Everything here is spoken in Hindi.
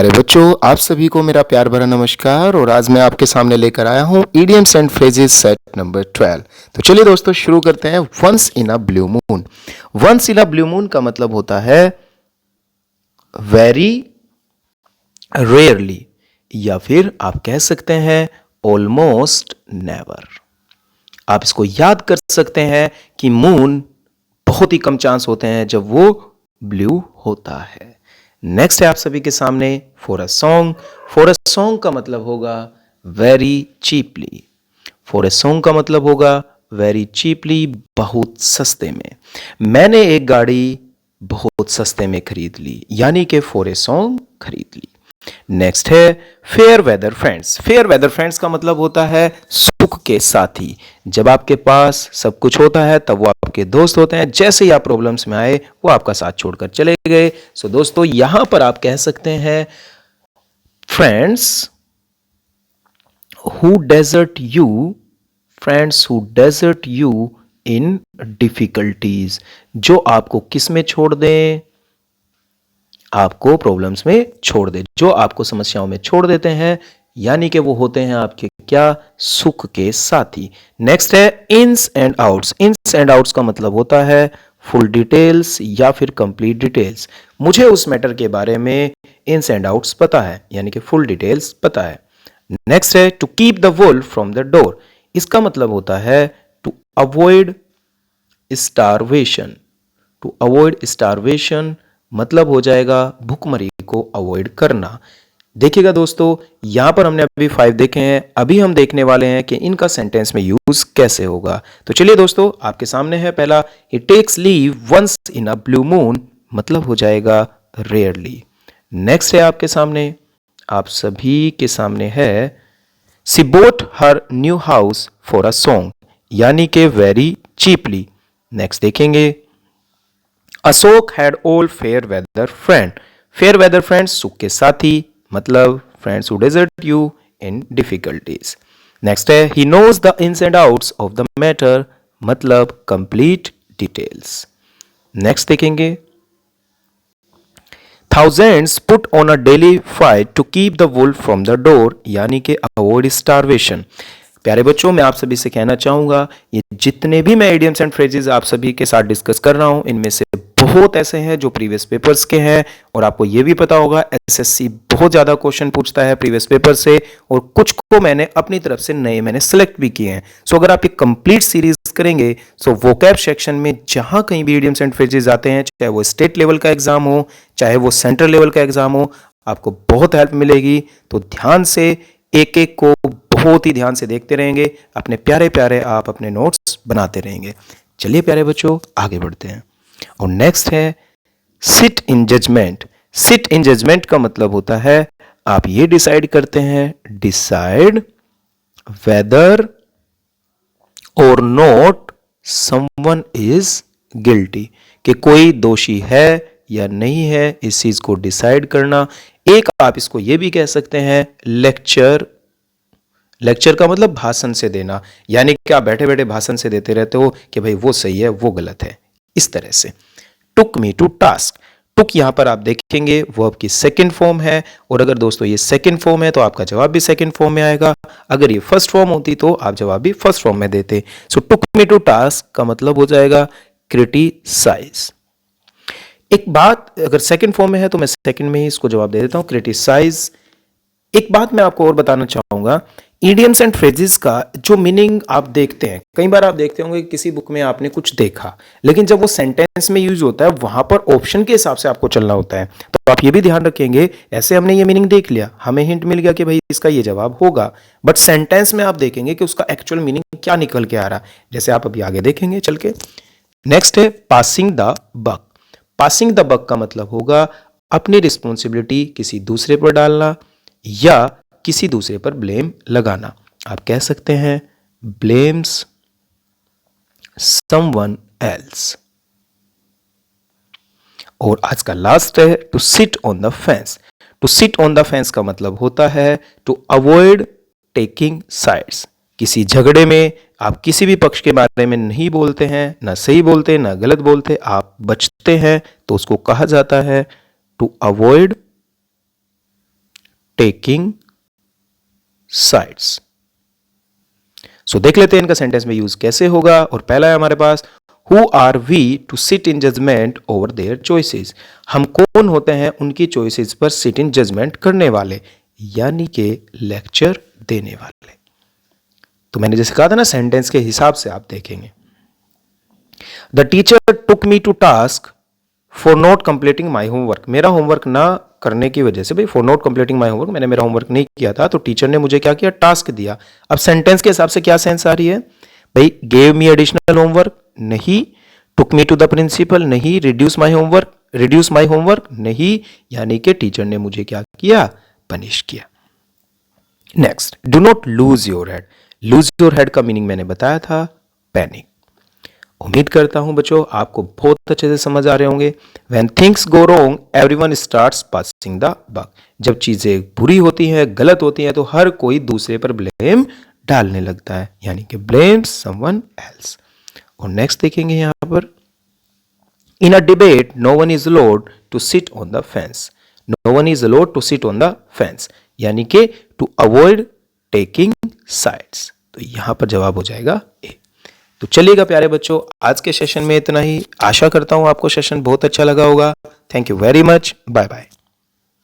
प्यारे बच्चों, आप सभी को मेरा प्यार भरा नमस्कार। और आज मैं आपके सामने लेकर आया हूँ idioms and phrases set number 12। तो चलिए दोस्तों शुरू करते हैं। Once in a blue moon. Once in a blue moon का मतलब होता है वेरी रेयरली, या फिर आप कह सकते हैं ऑलमोस्ट नेवर। आप इसको याद कर सकते हैं कि मून बहुत ही कम चांस होते हैं जब वो ब्लू होता है। नेक्स्ट है आप सभी के सामने for a song. For a song का मतलब होगा very cheaply. For a song का मतलब होगा वेरी चीपली, बहुत सस्ते में। मैंने एक गाड़ी बहुत सस्ते में खरीद ली, यानी कि फॉर ए सॉन्ग खरीद ली। नेक्स्ट है fair weather friends. Fair weather friends का मतलब होता है सुख के साथी। जब आपके पास सब कुछ होता है तब वो आपके दोस्त होते हैं, जैसे ही आप प्रॉब्लम्स में आए वो आपका साथ छोड़कर चले गए। सो दोस्तों यहां पर आप कह सकते हैं friends who desert you, friends who desert you in difficulties. जो आपको किस में छोड़ दें? आपको प्रॉब्लम्स में छोड़ दे, जो आपको समस्याओं में छोड़ देते हैं, यानी कि वो होते हैं आपके क्या? सुख के साथी। नेक्स्ट है ins and outs. Ins and outs का मतलब होता है फुल डिटेल्स या फिर कंप्लीट डिटेल्स। मुझे उस मैटर के बारे में इन्स एंड आउट्स पता है, यानी कि फुल डिटेल्स पता है। नेक्स्ट है to keep the wolf from the door. इसका मतलब होता है to avoid starvation. To avoid starvation मतलब हो जाएगा भूखमरी को अवॉइड करना। देखिएगा दोस्तों, यहां पर हमने अभी 5 देखे हैं, अभी हम देखने वाले हैं कि इनका सेंटेंस में यूज कैसे होगा। तो चलिए दोस्तों, आपके सामने है पहला, he takes leave once in a blue moon, मतलब हो जाएगा रेयरली। नेक्स्ट है आपके सामने, आप सभी के सामने है she bought her new house for a song, यानी कि वेरी चीपली। नेक्स्ट देखेंगे Ashok had old fair weather friend. Fair weather friends सुख के साथी, मतलब friends who desert you in difficulties. Next है he knows the ins and outs of the matter, मतलब कंप्लीट डिटेल्स। नेक्स्ट देखेंगे thousands put on a daily fight to keep the wolf from the door, यानी कि अवॉइड स्टारवेशन। प्यारे बच्चों, मैं आप सभी से कहना चाहूंगा, ये जितने भी मैं इडियम्स एंड फ्रेजेस आप सभी के साथ डिस्कस कर रहा हूं, इनमें से बहुत ऐसे हैं जो प्रीवियस पेपर्स के हैं। और आपको ये भी पता होगा एसएससी बहुत ज्यादा क्वेश्चन पूछता है प्रीवियस पेपर से, और कुछ को मैंने अपनी तरफ से नए मैंने सिलेक्ट भी किए हैं। सो अगर आप ये कंप्लीट सीरीज करेंगे, सो वोकैब सेक्शन में जहां कहीं भी इडियम्स एंड फ्रेजेस आते हैं, चाहे वो स्टेट लेवल का एग्जाम हो, चाहे वो सेंट्रल लेवल का एग्जाम हो, आपको बहुत हेल्प मिलेगी। तो ध्यान से एक एक को बहुत ही ध्यान से देखते रहेंगे, अपने प्यारे प्यारे आप अपने नोट्स बनाते रहेंगे। चलिए प्यारे बच्चों आगे बढ़ते हैं। और नेक्स्ट है sit in judgement. Sit in judgement का मतलब होता है आप ये डिसाइड करते हैं, decide whether or not someone is guilty, कि कोई दोषी है या नहीं है, इस चीज को डिसाइड करना। एक आप इसको ये भी कह सकते हैं लेक्चर। लेक्चर का मतलब भाषण से देना, यानी कि आप बैठे बैठे भाषण से देते रहते हो कि भाई वो सही है वो गलत है, इस तरह से। टुक मी टू टास्क। टुक यहां पर आप देखेंगे वर्ब की सेकंड फॉर्म है, और अगर दोस्तों ये सेकंड फॉर्म है तो आपका जवाब भी सेकंड फॉर्म में आएगा। अगर ये फर्स्ट फॉर्म होती तो आप जवाब भी फर्स्ट फॉर्म में देते। सो टुक मी टू टास्क का मतलब हो जाएगा क्रिटिसाइज। एक बात अगर सेकंड फॉर्म में है तो मैं सेकंड में ही इसको जवाब दे देता हूं, क्रिटिसाइज। एक बात मैं आपको और बताना चाहूंगा, इडियम्स एंड फ्रेजेस का जो मीनिंग आप देखते हैं, कई बार आप देखते होंगे किसी बुक में आपने कुछ देखा, लेकिन जब वो सेंटेंस में यूज होता है वहां पर ऑप्शन के हिसाब से आपको चलना होता है। तो आप ये भी ध्यान रखेंगे, ऐसे हमने ये मीनिंग देख लिया, हमें हिंट मिल गया कि भाई इसका ये जवाब होगा, बट सेंटेंस में आप देखेंगे कि उसका एक्चुअल मीनिंग क्या निकल के आ रहा है, जैसे आप अभी आगे देखेंगे चल के। नेक्स्ट है passing the buck. Passing the buck का मतलब होगा अपनी रिस्पॉन्सिबिलिटी किसी दूसरे पर डालना या किसी दूसरे पर ब्लेम लगाना। आप कह सकते हैं ब्लेम्स समवन एल्स। और आज का लास्ट है to sit on the fence. To sit on the fence का मतलब होता है टू अवॉइड टेकिंग साइड्स। किसी झगड़े में आप किसी भी पक्ष के बारे में नहीं बोलते हैं, ना सही बोलते ना गलत बोलते, आप बचते हैं, तो उसको कहा जाता है टू अवॉइड टेकिंग साइड्स। सो देख लेते हैं इनका सेंटेंस में यूज कैसे होगा। और पहला है हमारे पास, who are we to sit in judgement over their choices. हम कौन होते हैं उनकी चॉइसेस पर सिट इन जजमेंट करने वाले, यानी कि लेक्चर देने वाले। तो मैंने जैसे कहा था ना, सेंटेंस के हिसाब से आप देखेंगे। The teacher took me to task for not completing my homework. मेरा होमवर्क ना करने की वजह से, भाई for not completing my homework, मैंने मेरा होमवर्क नहीं किया था, तो टीचर ने मुझे क्या किया, टास्क दिया। अब सेंटेंस के हिसाब से क्या सेंस आ रही है भाई, गेव मी एडिशनल होमवर्क नहीं, टुक मी टू द प्रिंसिपल नहीं, रिड्यूस माई होमवर्क नहीं, यानी कि टीचर ने मुझे क्या किया, पनिश किया। Next, do not lose your head. Lose your head का मीनिंग मैंने बताया था, पैनिक। उम्मीद करता हूं बच्चों आपको बहुत अच्छे से समझ आ रहे होंगे। When things go wrong, everyone starts passing the buck। जब चीजें बुरी होती हैं, गलत होती हैं, तो हर कोई दूसरे पर ब्लेम डालने लगता है, यानी कि ब्लेम समवन एल्स। और नेक्स्ट देखेंगे यहां पर, in a debate no one is allowed to sit on the fence. No one is allowed to sit on the fence, यानी कि टू अवॉइड टेकिंग साइड्स। तो यहां पर जवाब हो जाएगा ए। तो चलिएगा प्यारे बच्चों, आज के सेशन में इतना ही। आशा करता हूं आपको सेशन बहुत अच्छा लगा होगा। Thank you very much, bye bye.